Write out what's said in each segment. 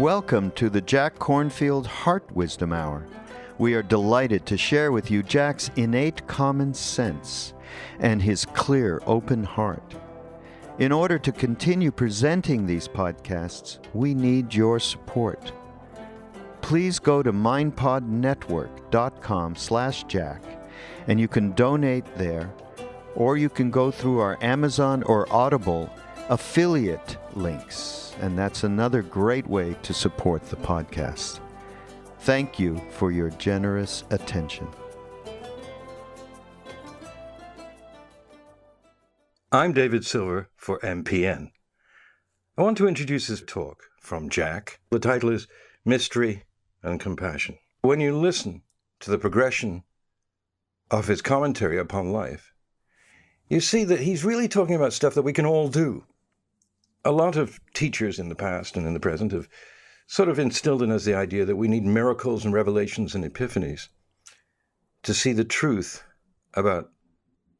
Welcome to the Jack Kornfield Heart Wisdom Hour. We are delighted to share with you Jack's innate common sense and his clear, open heart. In order to continue presenting these podcasts, we need your support. Please go to mindpodnetwork.com/Jack and you can donate there, or you can go through our Amazon or Audible affiliate links, and that's another great way to support the podcast. Thank you for your generous attention. I'm David Silver for MPN. I want to introduce this talk from Jack. The title is Mystery and Compassion. When you listen to the progression of his commentary upon life, you see that he's really talking about stuff that we can all do. A lot of teachers in the past and in the present have sort of instilled in us the idea that we need miracles and revelations and epiphanies to see the truth about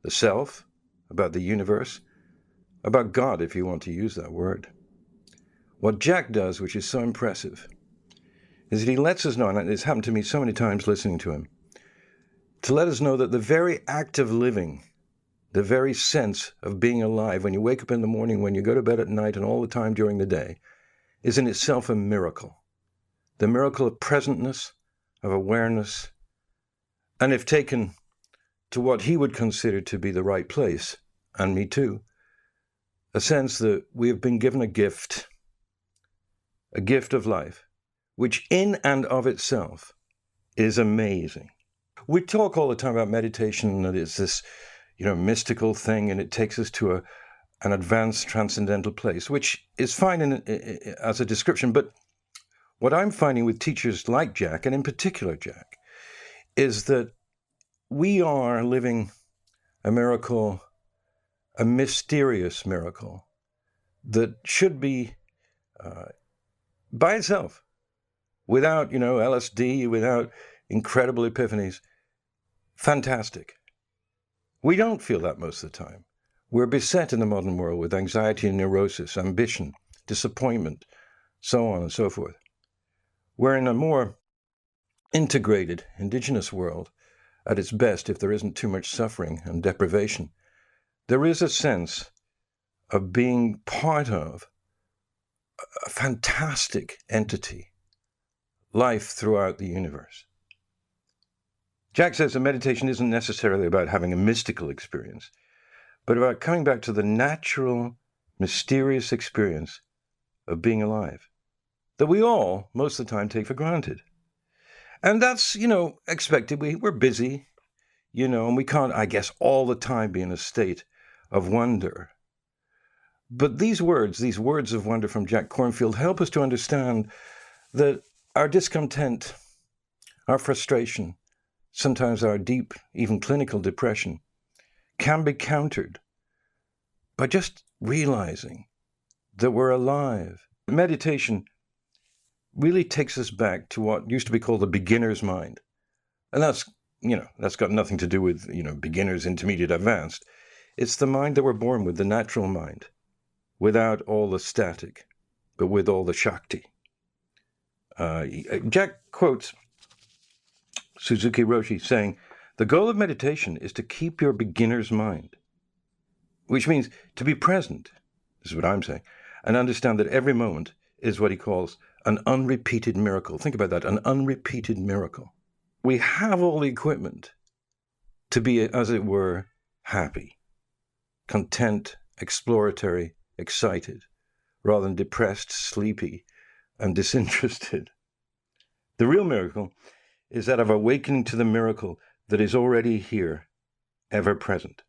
the self, about the universe, about God, if you want to use that word. What Jack does, which is so impressive, is that he lets us know, and it's happened to me so many times listening to him, to let us know that the very act of living, the very sense of being alive, when you wake up in the morning, when you go to bed at night, and all the time during the day, is in itself a miracle. The miracle of presentness, of awareness, and if taken to what he would consider to be the right place, and me too, a sense that we have been given a gift of life, which in and of itself is amazing. We talk all the time about meditation, that it's this mystical thing, and it takes us to an advanced transcendental place, which is fine as a description. But what I'm finding with teachers like Jack, and in particular Jack, is that we are living a miracle, a mysterious miracle that should be by itself, without LSD, without incredible epiphanies, fantastic. We don't feel that most of the time. We're beset in the modern world with anxiety and neurosis, ambition, disappointment, so on and so forth. We're in a more integrated, indigenous world at its best, if there isn't too much suffering and deprivation. There is a sense of being part of a fantastic entity, life throughout the universe. Jack says that meditation isn't necessarily about having a mystical experience, but about coming back to the natural, mysterious experience of being alive, that we all, most of the time, take for granted. And that's, expected. We're busy, and we can't, I guess, all the time be in a state of wonder. But these words of wonder from Jack Kornfield, help us to understand that our discontent, our frustration, sometimes our deep, even clinical depression, can be countered by just realizing that we're alive. Meditation really takes us back to what used to be called the beginner's mind. And that's got nothing to do with, beginners, intermediate, advanced. It's the mind that we're born with, the natural mind, without all the static, but with all the Shakti. Jack quotes Suzuki Roshi saying, "The goal of meditation is to keep your beginner's mind," which means to be present, this is what I'm saying, and understand that every moment is what he calls an unrepeated miracle. Think about that, an unrepeated miracle. We have all the equipment to be, as it were, happy, content, exploratory, excited, rather than depressed, sleepy, and disinterested. The real miracle is that of awakening to the miracle that is already here, ever present.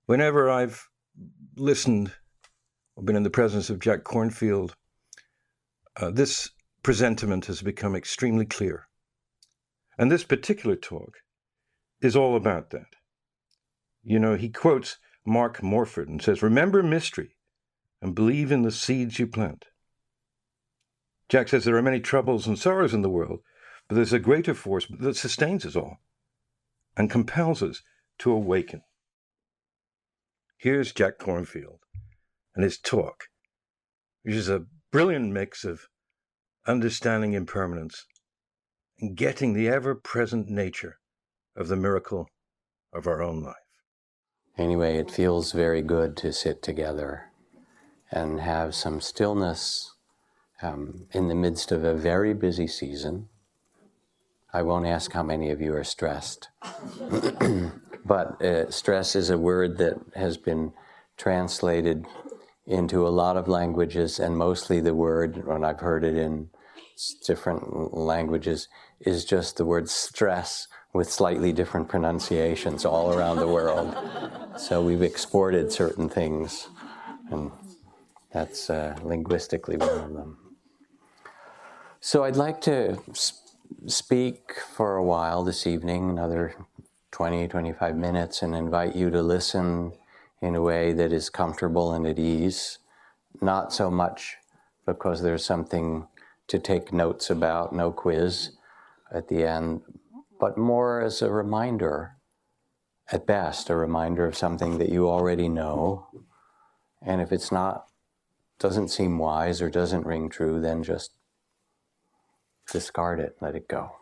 Whenever I've listened or been in the presence of Jack Kornfield, this presentiment has become extremely clear. And this particular talk is all about that. He quotes Mark Morford and says, "Remember mystery and believe in the seeds you plant." Jack says there are many troubles and sorrows in the world, but there's a greater force that sustains us all and compels us to awaken. Here's Jack Kornfield and his talk, which is a brilliant mix of understanding impermanence, and getting the ever-present nature of the miracle of our own life. Anyway, it feels very good to sit together and have some stillness in the midst of a very busy season. I won't ask how many of you are stressed, but stress is a word that has been translated into a lot of languages, and mostly the word, when I've heard it in different languages, is just the word stress with slightly different pronunciations all around the world. So we've exported certain things, and that's linguistically one of them. So I'd like to speak for a while this evening, another 20, 25 minutes, and invite you to listen in a way that is comfortable and at ease, not so much because there's something to take notes about, no quiz at the end, but more as a reminder, at best, a reminder of something that you already know. And if it's not, doesn't seem wise or doesn't ring true, then just discard it, let it go.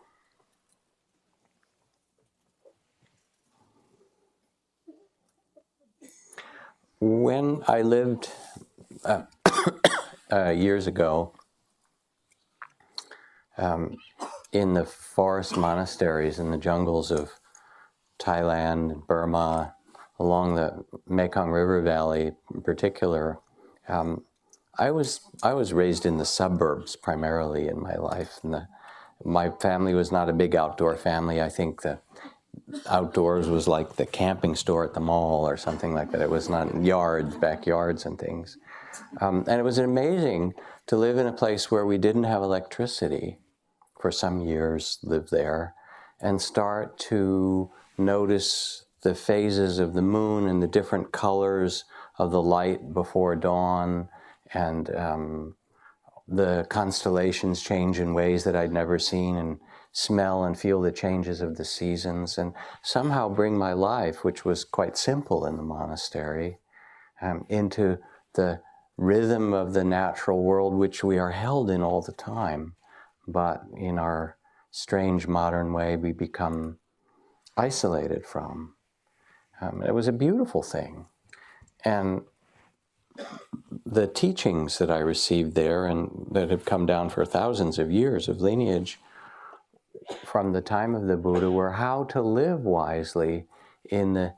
When I lived years ago in the forest monasteries in the jungles of Thailand, Burma, along the Mekong River Valley in particular, I was raised in the suburbs primarily in my life. And my family was not a big outdoor family. I think the outdoors was like the camping store at the mall or something like that. It was not yards, backyards and things. And it was amazing to live in a place where we didn't have electricity for some years, live there, and start to notice the phases of the moon and the different colors of the light before dawn, and the constellations change in ways that I'd never seen, and smell and feel the changes of the seasons, and somehow bring my life, which was quite simple in the monastery, into the rhythm of the natural world, which we are held in all the time. But in our strange modern way, we become isolated from. It was a beautiful thing. And the teachings that I received there, and that have come down for thousands of years of lineage from the time of the Buddha, were how to live wisely in the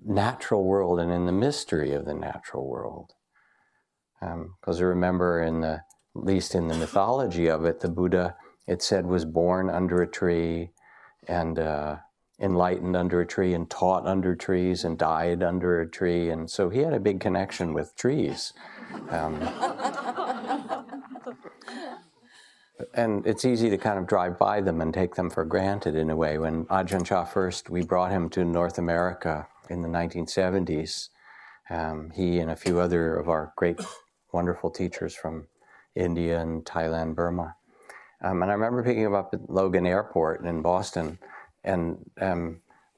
natural world and in the mystery of the natural world. Because I remember at least in the mythology of it, the Buddha, it said, was born under a tree and enlightened under a tree and taught under trees and died under a tree. And so he had a big connection with trees. And it's easy to kind of drive by them and take them for granted in a way. When Ajahn Chah first, we brought him to North America in the 1970s. He and a few other of our great, wonderful teachers from India and Thailand, Burma. And I remember picking him up at Logan Airport in Boston, and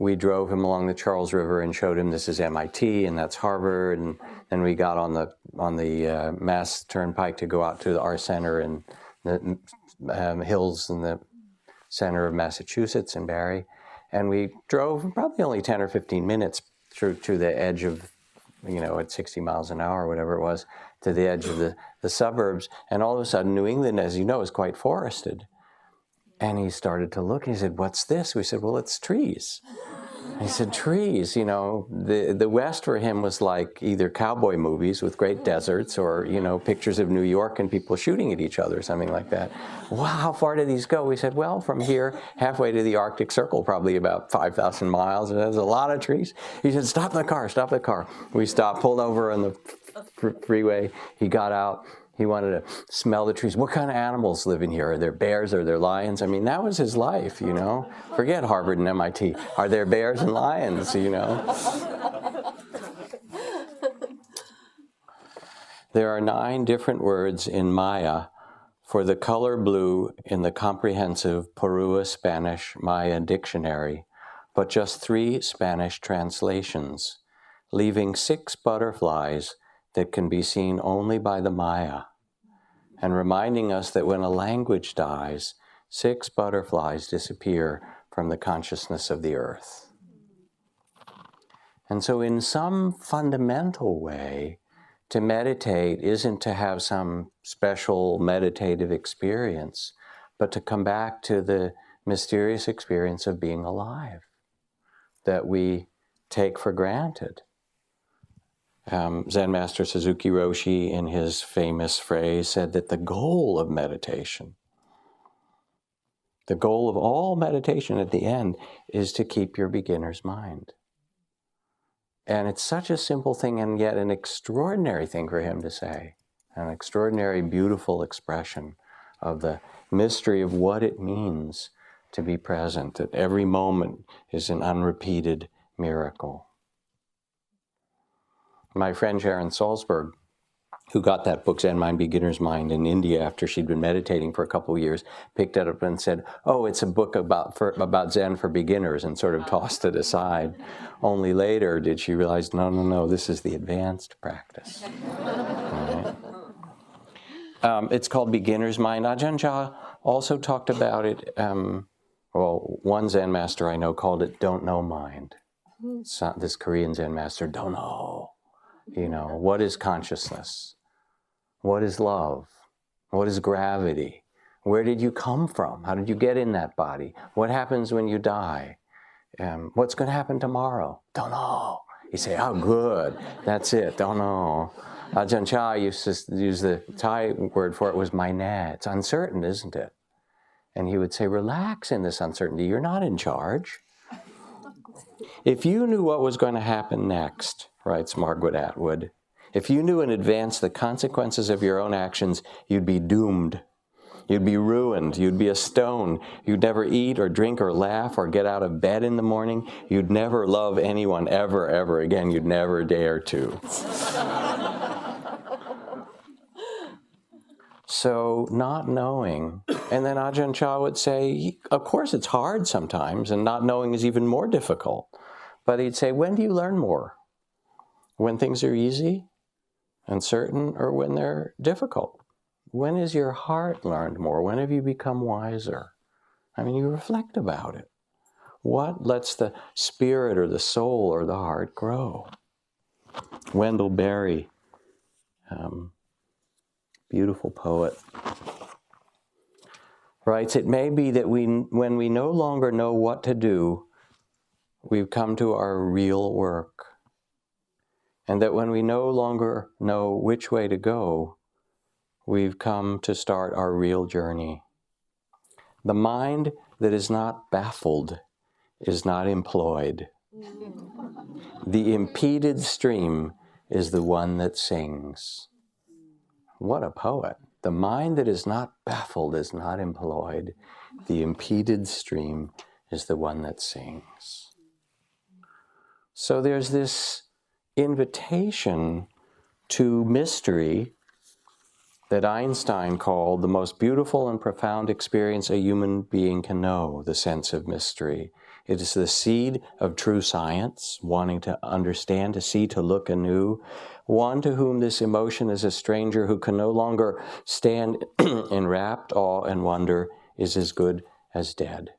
we drove him along the Charles River and showed him this is MIT and that's Harvard, and then we got on the Mass Turnpike to go out to our center in the hills in the center of Massachusetts in Barrie, and we drove probably only 10 or 15 minutes through to the edge of, at 60 miles an hour or whatever it was, to the edge of the suburbs, and all of a sudden New England, as you know, is quite forested. And he started to look, and he said, "What's this?" We said, "Well, it's trees." And he said, "Trees, the West for him was like either cowboy movies with great deserts or, pictures of New York and people shooting at each other, something like that." "Wow, how far do these go?" We said, "Well, from here, halfway to the Arctic Circle, probably about 5,000 miles. And there's a lot of trees." He said, "Stop the car, stop the car." We stopped, pulled over on the freeway. He got out. He wanted to smell the trees. What kind of animals live in here? Are there bears? Are there lions? I mean, that was his life, Forget Harvard and MIT. Are there bears and lions, There are 9 different words in Maya for the color blue in the comprehensive Porua Spanish Maya dictionary, but just 3 Spanish translations, leaving 6 butterflies that can be seen only by the Maya. and reminding us that when a language dies, 6 butterflies disappear from the consciousness of the earth. And so in some fundamental way, to meditate isn't to have some special meditative experience, but to come back to the mysterious experience of being alive that we take for granted. Zen Master Suzuki Roshi, in his famous phrase, said that the goal of meditation, the goal of all meditation at the end, is to keep your beginner's mind. And it's such a simple thing and yet an extraordinary thing for him to say, an extraordinary, beautiful expression of the mystery of what it means to be present, that every moment is an unrepeated miracle. My friend Sharon Salzberg, who got that book, Zen Mind, Beginner's Mind, in India after she'd been meditating for a couple of years, picked it up and said, "Oh, it's a book about Zen for beginners," and sort of tossed it aside. Only later did she realize, no, this is the advanced practice. Right? It's called Beginner's Mind. Ajahn Chah also talked about it. One Zen master I know called it Don't Know Mind. So, this Korean Zen master, don't know. What is consciousness? What is love? What is gravity? Where did you come from? How did you get in that body? What happens when you die? What's going to happen tomorrow? Don't know. You say, oh, good. That's it. Don't know. Ajahn Chah used to use the Thai word for it was mainat. It's uncertain, isn't it? And he would say, relax in this uncertainty. You're not in charge. If you knew what was going to happen next, writes Margaret Atwood, if you knew in advance the consequences of your own actions, you'd be doomed. You'd be ruined. You'd be a stone. You'd never eat or drink or laugh or get out of bed in the morning. You'd never love anyone ever, ever again. You'd never dare to. So not knowing, and then Ajahn Chah would say, of course it's hard sometimes, and not knowing is even more difficult. But he'd say, when do you learn more? When things are easy and certain, or when they're difficult? When has your heart learned more? When have you become wiser? I mean, you reflect about it. What lets the spirit or the soul or the heart grow? Wendell Berry, beautiful poet, writes, it may be that when we no longer know what to do, we've come to our real work. And that when we no longer know which way to go, we've come to start our real journey. The mind that is not baffled is not employed. The impeded stream is the one that sings. What a poet. The mind that is not baffled is not employed. The impeded stream is the one that sings. So there's this invitation to mystery that Einstein called the most beautiful and profound experience a human being can know, the sense of mystery. It is the seed of true science, wanting to understand, to see, to look anew. One to whom this emotion is a stranger who can no longer stand in rapt awe and wonder is as good as dead.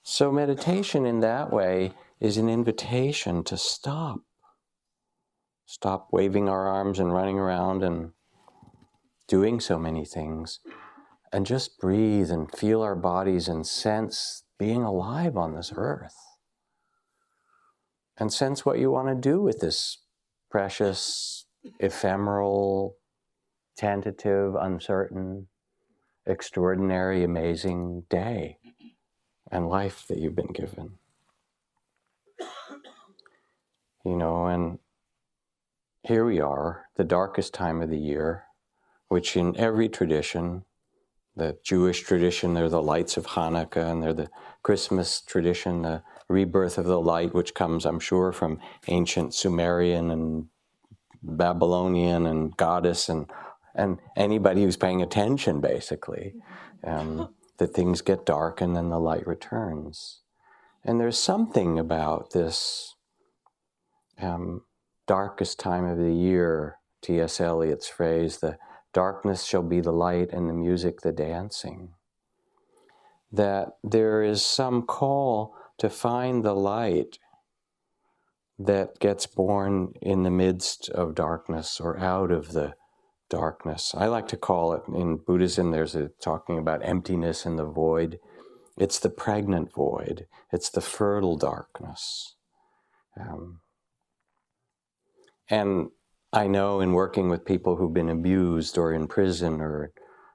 So meditation in that way is an invitation to stop. Stop waving our arms and running around and doing so many things, and just breathe and feel our bodies and sense being alive on this earth. And sense what you want to do with this precious, ephemeral, tentative, uncertain, extraordinary, amazing day and life that you've been given. And here we are, the darkest time of the year, which in every tradition, the Jewish tradition, they're the lights of Hanukkah, and they're the Christmas tradition, the rebirth of the light, which comes, I'm sure, from ancient Sumerian and Babylonian and goddess and anybody who's paying attention, basically, that things get dark and then the light returns. And there's something about this darkest time of the year T.S. Eliot's phrase, the darkness shall be the light and the music the dancing. That there is some call to find the light that gets born in the midst of darkness or out of the darkness. I like to call it, in Buddhism, there's talking about emptiness and the void. It's the pregnant void. It's the fertile darkness. And I know in working with people who've been abused or in prison or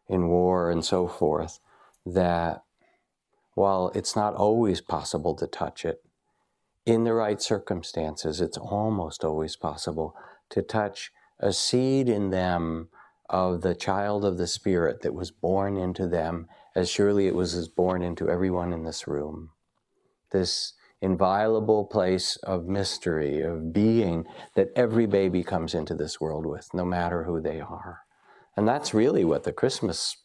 in war and so forth, that while it's not always possible to touch it, in the right circumstances, it's almost always possible to touch a seed in them of the child of the Spirit that was born into them, as surely it was born into everyone in this room. This inviolable place of mystery, of being that every baby comes into this world with, no matter who they are. And that's really what the Christmas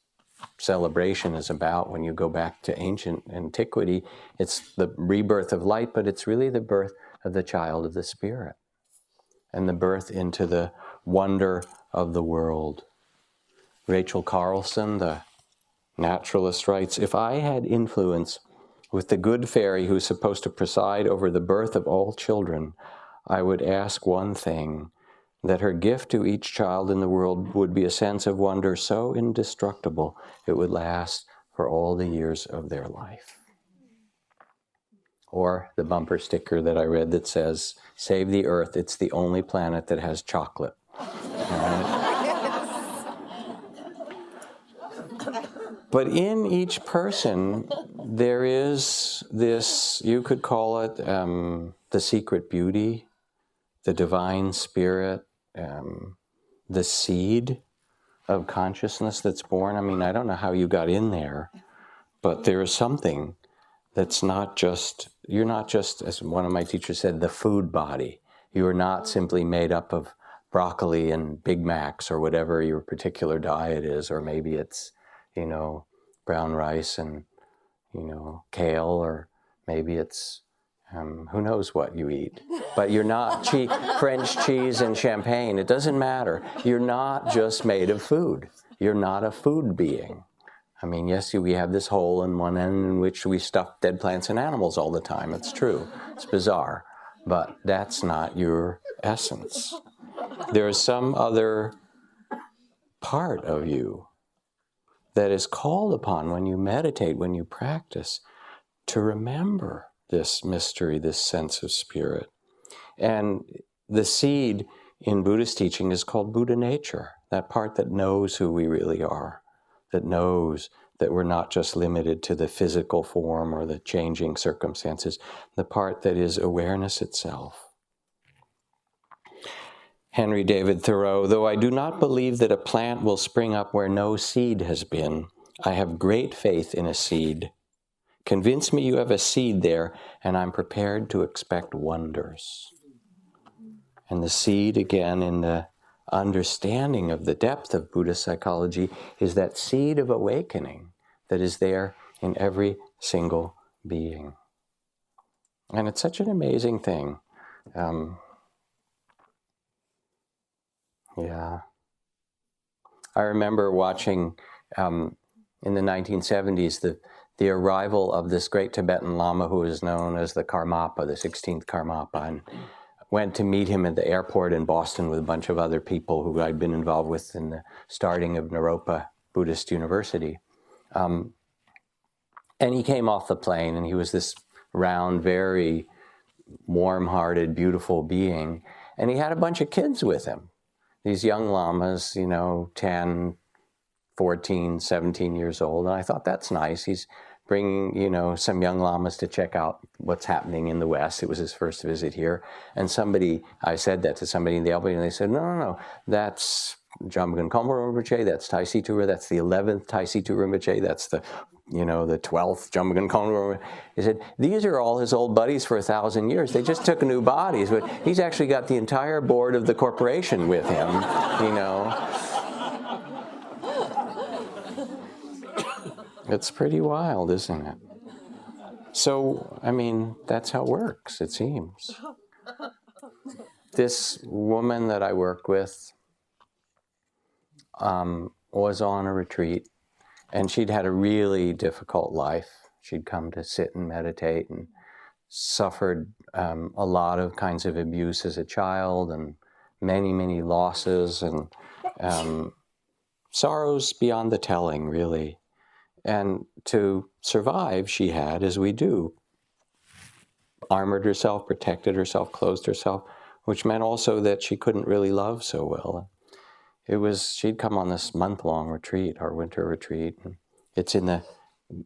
celebration is about. When you go back to ancient antiquity, it's the rebirth of light, but it's really the birth of the child of the Spirit and the birth into the wonder of the world. Rachel Carlson, the naturalist, writes, "If I had influence with the good fairy who's supposed to preside over the birth of all children, I would ask one thing, that her gift to each child in the world would be a sense of wonder so indestructible it would last for all the years of their life." Or the bumper sticker that I read that says, "Save the Earth, it's the only planet that has chocolate." But in each person, there is this, you could call it the secret beauty, the divine spirit, the seed of consciousness that's born. I mean, I don't know how you got in there, but there is something that's not just, you're not just, as one of my teachers said, the food body. You are not simply made up of broccoli and Big Macs or whatever your particular diet is, or maybe it's, brown rice and, kale, or maybe it's, who knows what you eat. But you're not French cheese and champagne. It doesn't matter. You're not just made of food. You're not a food being. I mean, yes, we have this hole in one end in which we stuff dead plants and animals all the time. It's true. It's bizarre. But that's not your essence. There is some other part of you that is called upon when you meditate, when you practice, to remember this mystery, this sense of spirit. And the seed in Buddhist teaching is called Buddha nature, that part that knows who we really are, that knows that we're not just limited to the physical form or the changing circumstances, the part that is awareness itself. Henry David Thoreau, "Though I do not believe that a plant will spring up where no seed has been, I have great faith in a seed. Convince me you have a seed there, and I'm prepared to expect wonders." And the seed, again, in the understanding of the depth of Buddhist psychology, is that seed of awakening that is there in every single being. And it's such an amazing thing. I remember watching in the 1970s the arrival of this great Tibetan Lama who is known as the Karmapa, the 16th Karmapa, and went to meet him at the airport in Boston with a bunch of other people who I'd been involved with in the starting of Naropa Buddhist University. And he came off the plane, and he was this round, very warm-hearted, beautiful being, and he had a bunch of kids with him. These young lamas, 10, 14, 17 years old. And I thought, that's nice. He's bringing, some young lamas to check out what's happening in the West. It was his first visit here. And I said that to somebody in the elevator, and they said, no, that's Jamgon Kongpo Rinpoche, that's Tai Si Tu, that's the 11th Tai Si Tu Rinpoche, that's the 12th Jamgon Kongpo. He said, these are all his old buddies for 1,000 years. They just took new bodies, but he's actually got the entire board of the corporation with him, It's pretty wild, isn't it? So, that's how it works, it seems. This woman that I work with, was on a retreat, and she'd had a really difficult life. She'd come to sit and meditate and suffered a lot of kinds of abuse as a child and many, many losses and sorrows beyond the telling, really. And to survive, she had, as we do, armored herself, protected herself, clothed herself, which meant also that she couldn't really love so well. She'd come on this month-long retreat, our winter retreat. And it's in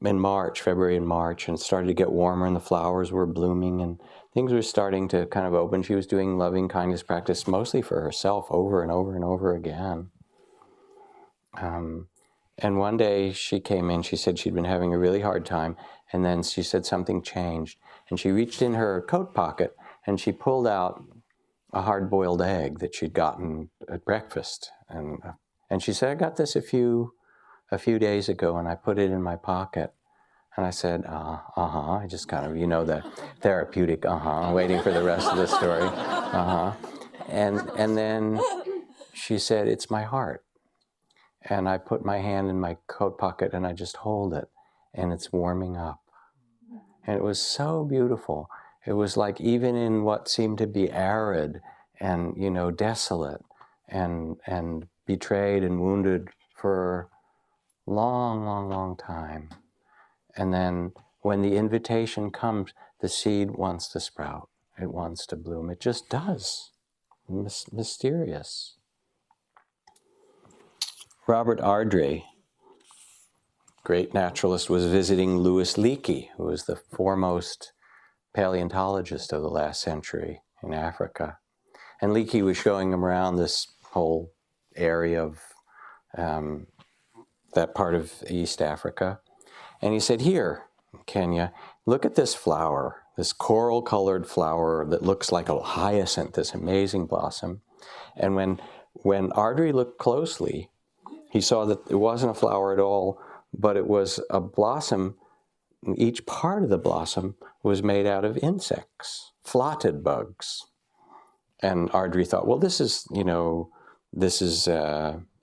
March, February and March, and it started to get warmer and the flowers were blooming and things were starting to kind of open. She was doing loving kindness practice mostly for herself over and over and over again. And one day she came in, she said she'd been having a really hard time, and then she said something changed. And she reached in her coat pocket and she pulled out a hard-boiled egg that she'd gotten at breakfast. And she said, I got this a few days ago and I put it in my pocket. And I said, I just kind of, the therapeutic waiting for the rest of the story. And then she said, it's my heart. And I put my hand in my coat pocket and I just hold it and it's warming up. And it was so beautiful. It was like even in what seemed to be arid and, desolate and betrayed and wounded for a long, long, long time. And then when the invitation comes, the seed wants to sprout. It wants to bloom. It just does. Mysterious. Robert Ardrey, great naturalist, was visiting Louis Leakey, who was the foremost paleontologist of the last century in Africa. And Leakey was showing him around this whole area of that part of East Africa. And he said, here, Kenya, look at this flower, this coral-colored flower that looks like a hyacinth, this amazing blossom. And when Ardrey looked closely, he saw that it wasn't a flower at all, but it was a blossom. Each part of the blossom was made out of insects, flotted bugs. And Ardrey thought, well, this is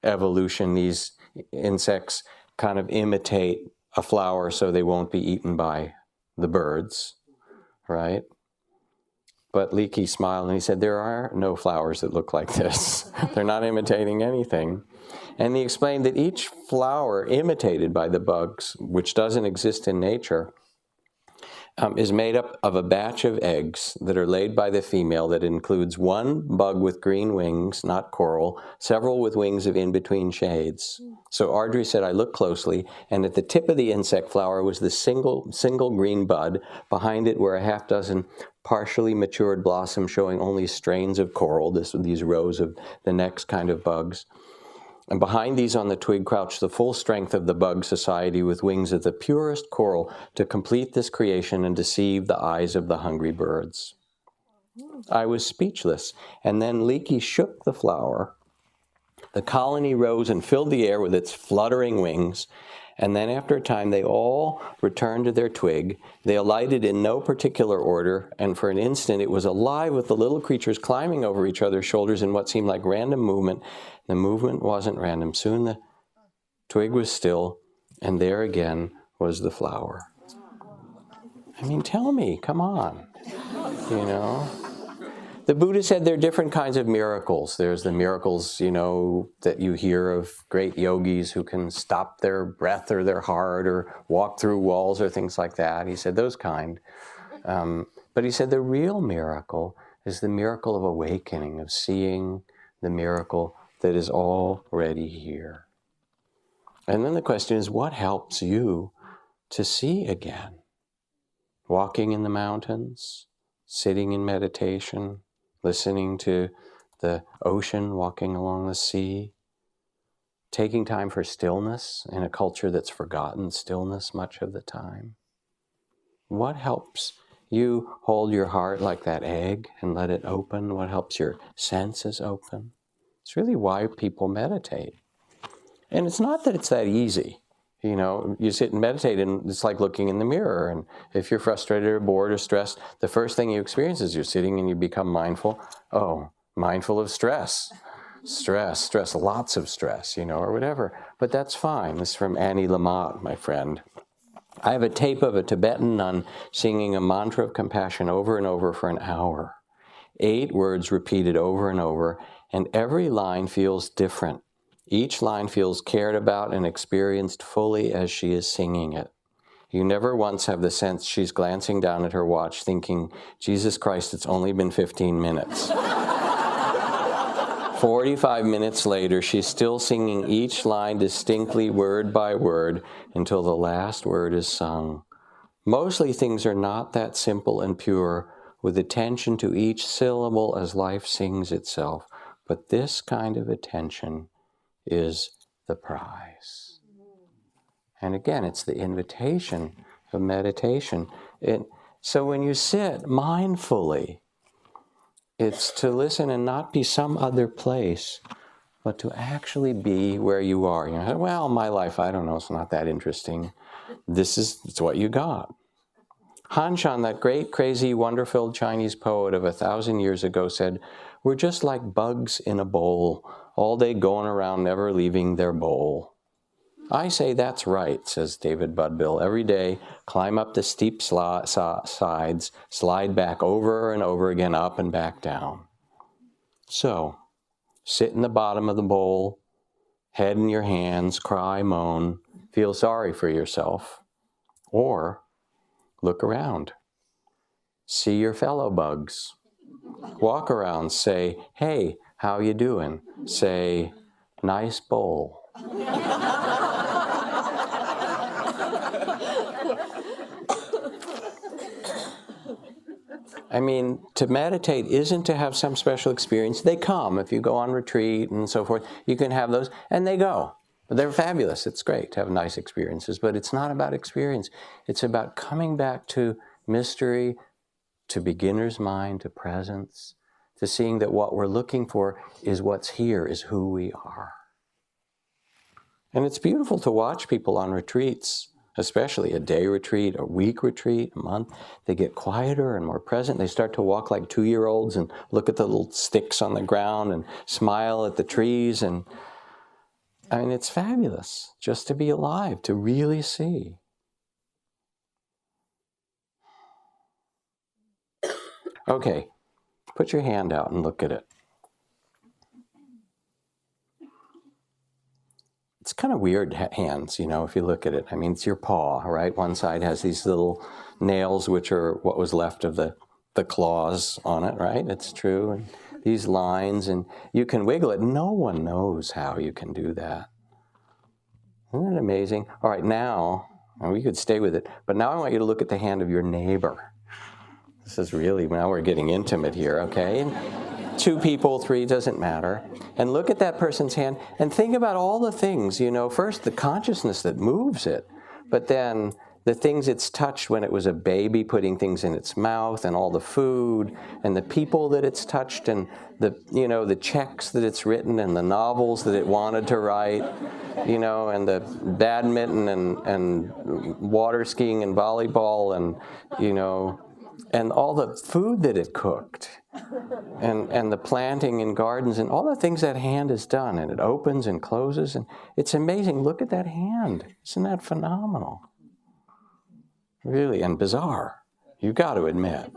evolution. These insects kind of imitate a flower so they won't be eaten by the birds, right? But Leakey smiled and he said, there are no flowers that look like this. They're not imitating anything. And he explained that each flower imitated by the bugs, which doesn't exist in nature, is made up of a batch of eggs that are laid by the female that includes one bug with green wings, not coral, several with wings of in-between shades. So Ardrey said, I looked closely, and at the tip of the insect flower was the single green bud. Behind it were a half dozen partially matured blossoms showing only strains of coral, these rows of the next kind of bugs. And behind these on the twig crouched the full strength of the bug society with wings of the purest coral to complete this creation and deceive the eyes of the hungry birds. I was speechless, and then Leakey shook the flower. The colony rose and filled the air with its fluttering wings, and then after a time they all returned to their twig. They alighted in no particular order, and for an instant it was alive with the little creatures climbing over each other's shoulders in what seemed like random movement. The movement wasn't random. Soon the twig was still, and there again was the flower. I mean, tell me, come on, The Buddha said there are different kinds of miracles. There's the miracles, that you hear of great yogis who can stop their breath or their heart or walk through walls or things like that. He said those kind. But he said the real miracle is the miracle of awakening, of seeing the miracle that is already here. And then the question is, what helps you to see again? Walking in the mountains, sitting in meditation, listening to the ocean, walking along the sea, taking time for stillness in a culture that's forgotten stillness much of the time. What helps you hold your heart like that egg and let it open? What helps your senses open? It's really why people meditate. And it's not that it's that easy. You sit and meditate and it's like looking in the mirror. And if you're frustrated or bored or stressed, the first thing you experience is you're sitting and you become mindful. Oh, mindful of stress. stress, lots of stress, or whatever. But that's fine. This is from Annie Lamott, my friend. I have a tape of a Tibetan nun singing a mantra of compassion over and over for an hour. 8 words repeated over and over, and every line feels different. Each line feels cared about and experienced fully as she is singing it. You never once have the sense she's glancing down at her watch thinking, Jesus Christ, it's only been 15 minutes. 45 minutes later, she's still singing each line distinctly, word by word, until the last word is sung. Mostly things are not that simple and pure, with attention to each syllable as life sings itself. But this kind of attention is the prize. And again, it's the invitation of meditation. So when you sit mindfully, it's to listen and not be some other place, but to actually be where you are. Well, my life, I don't know, it's not that interesting. It's what you got. Han Shan, that great, crazy, wonderful Chinese poet of 1,000 years ago, said, we're just like bugs in a bowl, all day going around, never leaving their bowl. I say that's right, says David Budbill. Every day, climb up the steep sides, slide back over and over again, up and back down. So, sit in the bottom of the bowl, head in your hands, cry, moan, feel sorry for yourself, or look around. See your fellow bugs. Walk around, say, hey, how you doing? Say, nice bowl. I mean, to meditate isn't to have some special experience. They come. If you go on retreat and so forth, you can have those, and they go. They're fabulous. It's great to have nice experiences, but it's not about experience. It's about coming back to mystery, to beginner's mind, to presence, to seeing that what we're looking for is what's here, is who we are. And it's beautiful to watch people on retreats, especially a day retreat, a week retreat, a month. They get quieter and more present. They start to walk like 2-year-olds and look at the little sticks on the ground and smile at the trees. And I mean, it's fabulous just to be alive, to really see. Okay, put your hand out and look at it. It's kind of weird hands, if you look at it. I mean, it's your paw, right? One side has these little nails, which are what was left of the claws on it, right? It's true. And these lines, and you can wiggle it. No one knows how you can do that. Isn't that amazing? All right, now, and we could stay with it, but now I want you to look at the hand of your neighbor. This is really, now we're getting intimate here, okay? And 2 people, 3, doesn't matter. And look at that person's hand and think about all the things, first the consciousness that moves it, but then the things it's touched when it was a baby, putting things in its mouth, and all the food, and the people that it's touched, and the checks that it's written, and the novels that it wanted to write, and the badminton and water skiing and volleyball, and and all the food that it cooked, and the planting in gardens, and all the things that hand has done, and it opens and closes, and it's amazing. Look at that hand. Isn't that phenomenal? Really, and bizarre. You've got to admit.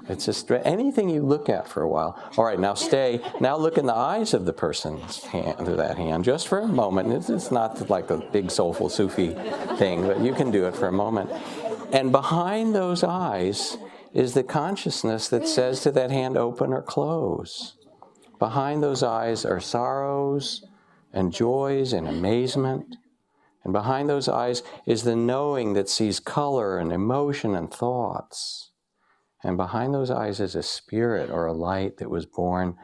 It's just anything you look at for a while. All right, now stay. Now look in the eyes of the person's hand, of that hand, just for a moment. It's not like a big soulful Sufi thing, but you can do it for a moment. And behind those eyes is the consciousness that says to that hand, open or close. Behind those eyes are sorrows and joys and amazement. And behind those eyes is the knowing that sees color and emotion and thoughts. And behind those eyes is a spirit or a light that was born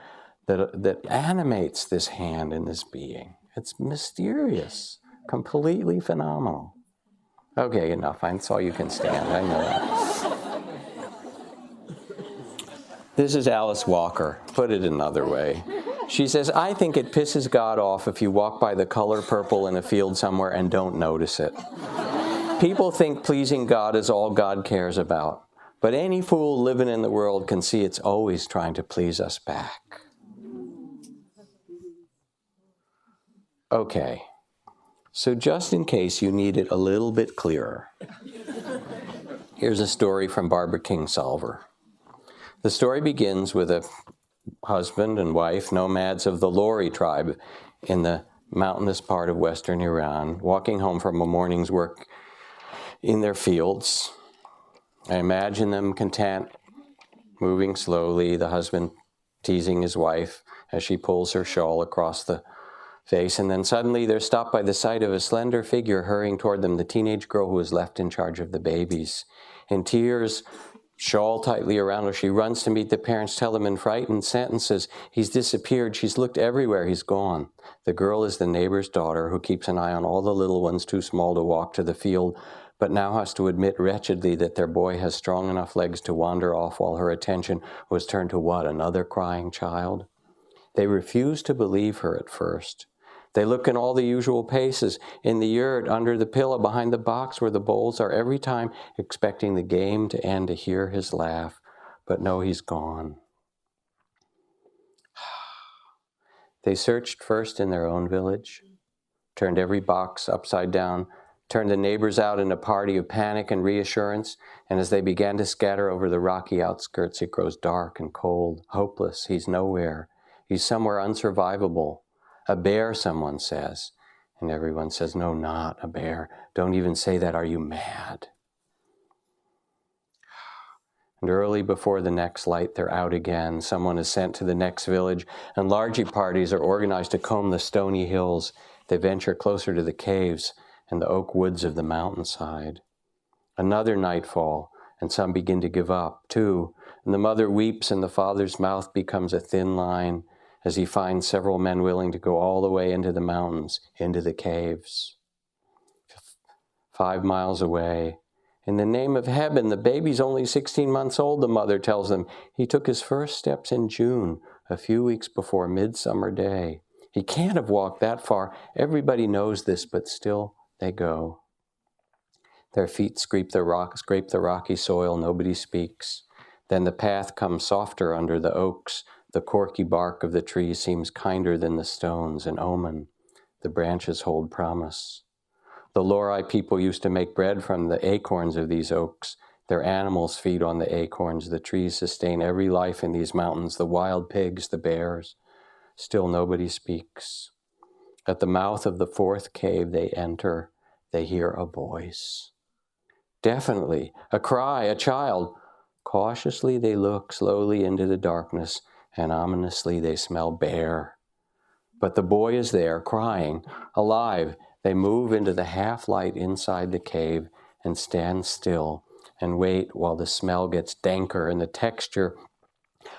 that animates this hand and this being. It's mysterious, completely phenomenal. Okay, enough. That's all you can stand. I know that. This is Alice Walker. Put it another way. She says, I think it pisses God off if you walk by the color purple in a field somewhere and don't notice it. People think pleasing God is all God cares about. But any fool living in the world can see it's always trying to please us back. Okay, so just in case you need it a little bit clearer, here's a story from Barbara Kingsolver. The story begins with a husband and wife, nomads of the Lori tribe in the mountainous part of western Iran, walking home from a morning's work in their fields. I imagine them content, moving slowly, the husband teasing his wife as she pulls her shawl across the face, and then suddenly they're stopped by the sight of a slender figure hurrying toward them, the teenage girl who was left in charge of the babies. In tears, shawl tightly around her, she runs to meet the parents, tell them in frightened sentences, he's disappeared, she's looked everywhere, he's gone. The girl is the neighbor's daughter who keeps an eye on all the little ones too small to walk to the field, but now has to admit wretchedly that their boy has strong enough legs to wander off while her attention was turned to what, another crying child? They refuse to believe her at first. They look in all the usual places, in the yurt, under the pillow, behind the box where the bowls are, every time expecting the game to end to hear his laugh. But no, he's gone. They searched first in their own village, turned every box upside down, turned the neighbors out in a party of panic and reassurance, and as they began to scatter over the rocky outskirts, it grows dark and cold, hopeless. He's nowhere. He's somewhere unsurvivable. A bear, someone says. And everyone says, no, not a bear. Don't even say that. Are you mad? And early before the next light, they're out again. Someone is sent to the next village, and larger parties are organized to comb the stony hills. They venture closer to the caves and the oak woods of the mountainside. Another nightfall, and some begin to give up, too. And the mother weeps, and the father's mouth becomes a thin line as he finds several men willing to go all the way into the mountains, into the caves. 5 miles away, in the name of heaven, the baby's only 16 months old, the mother tells them. He took his first steps in June, a few weeks before Midsummer Day. He can't have walked that far. Everybody knows this, but still they go. Their feet scrape the rocky soil. Nobody speaks. Then the path comes softer under the oaks. The corky bark of the tree seems kinder than the stones, an omen. The branches hold promise. The Lori people used to make bread from the acorns of these oaks. Their animals feed on the acorns. The trees sustain every life in these mountains, the wild pigs, the bears. Still nobody speaks. At the mouth of the fourth cave they enter. They hear a voice. Definitely, a cry, a child. Cautiously they look slowly into the darkness, and ominously they smell bear. But the boy is there, crying, alive. They move into the half-light inside the cave and stand still and wait while the smell gets danker and the texture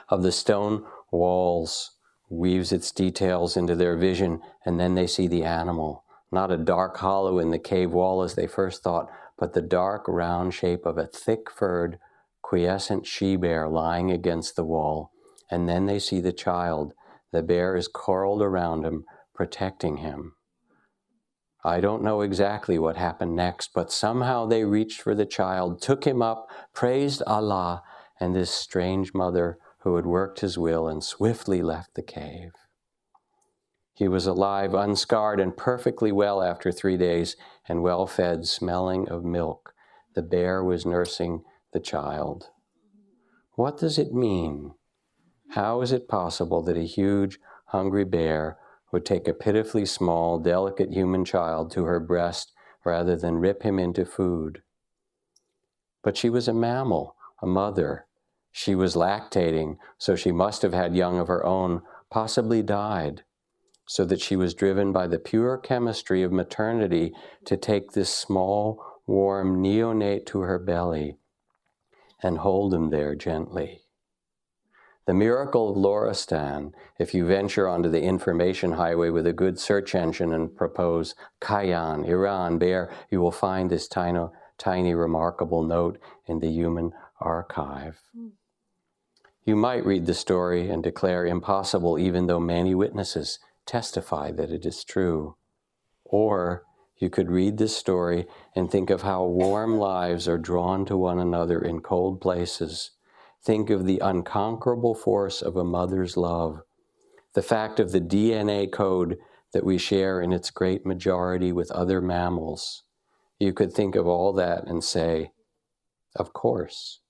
of the stone walls weaves its details into their vision, and then they see the animal. Not a dark hollow in the cave wall as they first thought, but the dark round shape of a thick-furred, quiescent she-bear lying against the wall. And then they see the child. The bear is curled around him, protecting him. I don't know exactly what happened next, but somehow they reached for the child, took him up, praised Allah and this strange mother who had worked his will, and swiftly left the cave. He was alive, unscarred, and perfectly well after 3 days, and well-fed, smelling of milk. The bear was nursing the child. What does it mean? How is it possible that a huge, hungry bear would take a pitifully small, delicate human child to her breast rather than rip him into food? But she was a mammal, a mother. She was lactating, so she must have had young of her own, possibly died, so that she was driven by the pure chemistry of maternity to take this small, warm neonate to her belly and hold him there gently. The miracle of Loristan, if you venture onto the information highway with a good search engine and propose Kayan, Iran, bear, you will find this tiny remarkable note in the human archive. You might read the story and declare impossible, even though many witnesses testify that it is true. Or you could read this story and think of how warm lives are drawn to one another in cold places. Think of the unconquerable force of a mother's love, the fact of the DNA code that we share in its great majority with other mammals, you could think of all that and say, of course,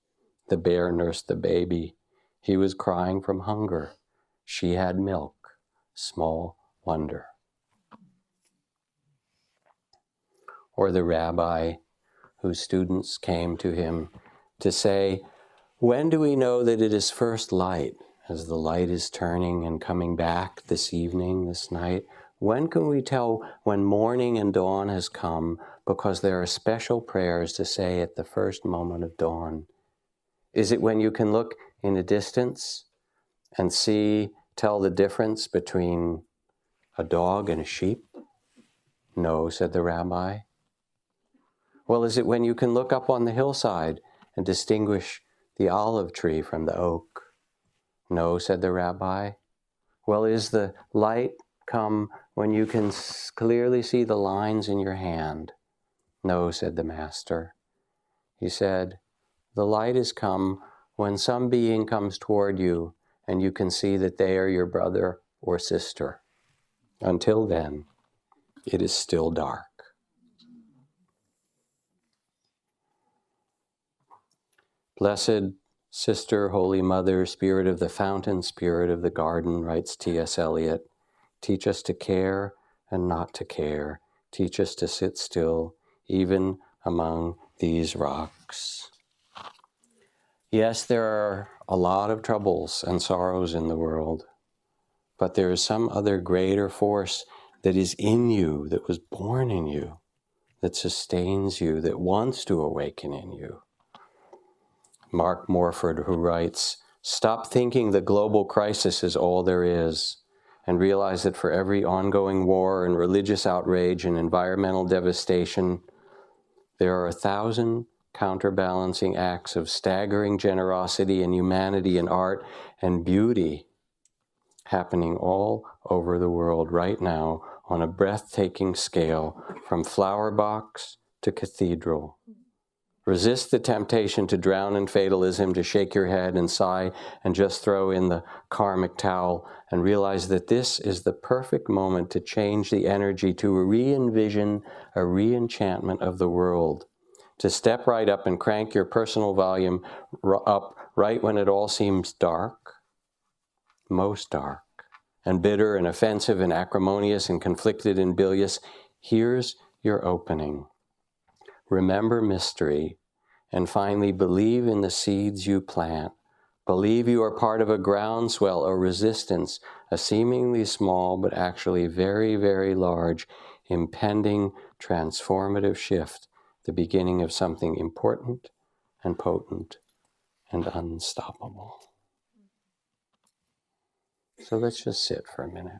the bear nursed the baby. He was crying from hunger. She had milk. Small wonder. Or the rabbi whose students came to him to say, when do we know that it is first light, as the light is turning and coming back this evening, this night? When can we tell when morning and dawn has come, because there are special prayers to say at the first moment of dawn? Is it when you can look in a distance and tell the difference between a dog and a sheep? No, said the rabbi. Well, is it when you can look up on the hillside and distinguish the olive tree from the oak? No, said the rabbi. Well, is the light come when you can clearly see the lines in your hand? No, said the master. He said, the light is come when some being comes toward you and you can see that they are your brother or sister. Until then, it is still dark. Blessed Sister, Holy Mother, Spirit of the Fountain, Spirit of the Garden, writes T.S. Eliot, teach us to care and not to care. Teach us to sit still, even among these rocks. Yes, there are a lot of troubles and sorrows in the world, but there is some other greater force that is in you, that was born in you, that sustains you, that wants to awaken in you. Mark Morford, who writes, stop thinking the global crisis is all there is, and realize that for every ongoing war and religious outrage and environmental devastation, there are 1,000 counterbalancing acts of staggering generosity and humanity and art and beauty happening all over the world right now on a breathtaking scale, from flower box to cathedral. Resist the temptation to drown in fatalism, to shake your head and sigh and just throw in the karmic towel, and realize that this is the perfect moment to change the energy, to re-envision a re-enchantment of the world, to step right up and crank your personal volume up right when it all seems dark, most dark, and bitter and offensive and acrimonious and conflicted and bilious. Here's your opening. Remember mystery, and finally believe in the seeds you plant. Believe you are part of a groundswell, a resistance, a seemingly small but actually very, very large, impending, transformative shift, the beginning of something important and potent and unstoppable. So let's just sit for a minute.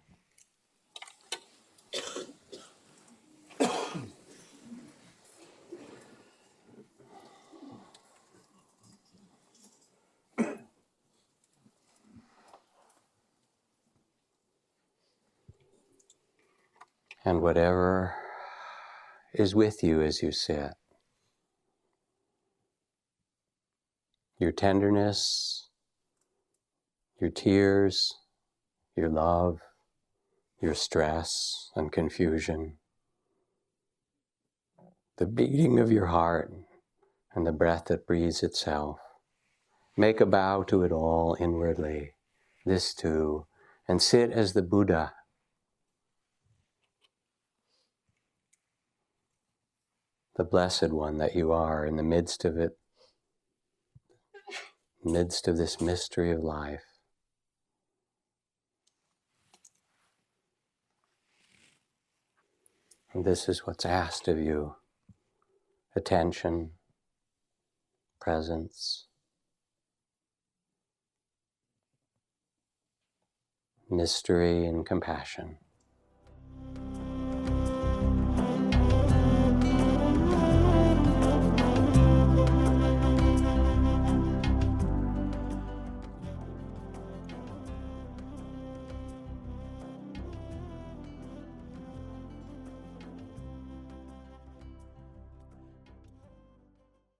And whatever is with you as you sit, your tenderness, your tears, your love, your stress and confusion, the beating of your heart and the breath that breathes itself. Make a bow to it all inwardly, this too, and sit as the Buddha, the blessed one that you are, in the midst of it, midst of this mystery of life. And this is what's asked of you: attention, presence, mystery, and compassion.